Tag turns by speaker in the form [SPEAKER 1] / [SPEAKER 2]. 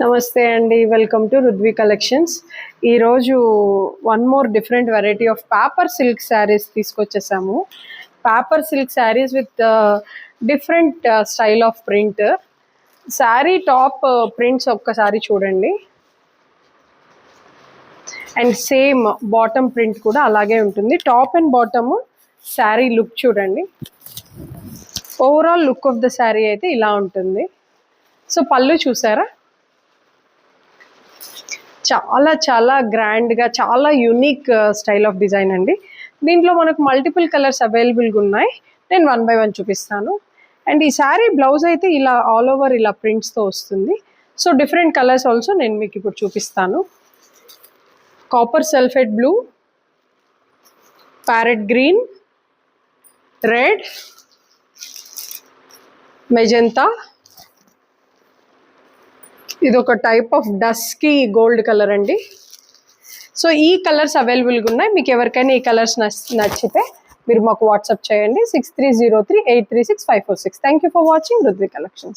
[SPEAKER 1] నమస్తే అండి, welcome to Rudhvi collections. ఈరోజు one more different variety of paper silk saris తీసుకొచ్చేసాము. Paper silk saris with different style of print. Sari top prints ఒక్కసారి చూడండి, and same bottom print కూడా అలాగే ఉంటుంది. Top and bottom sari look చూడండి. Overall look of the sari అయితే ఇలా ఉంటుంది. సో పళ్ళు చూసారా, చాలా చాలా గ్రాండ్గా, చాలా యూనిక్ స్టైల్ ఆఫ్ డిజైన్ అండి. దీంట్లో మనకు మల్టిపుల్ కలర్స్ అవైలబుల్గా ఉన్నాయి. నేను 1 by 1 చూపిస్తాను. అండ్ ఈ శారీ బ్లౌజ్ అయితే ఇలా ఆల్ ఓవర్ ఇలా ప్రింట్స్తో వస్తుంది. సో డిఫరెంట్ కలర్స్ ఆల్సో నేను మీకు ఇప్పుడు చూపిస్తాను. Copper sulphate blue, parrot green, red, magenta, ఇది ఒక type of dusky gold colour అండి. సో ఈ కలర్స్ అవైలబుల్గా ఉన్నాయి. మీకు ఎవరికైనా ఈ కలర్స్ నచ్చితే మీరు మాకు వాట్సాప్ చేయండి. 6303836546. Thank you for watching Rudhvi collections.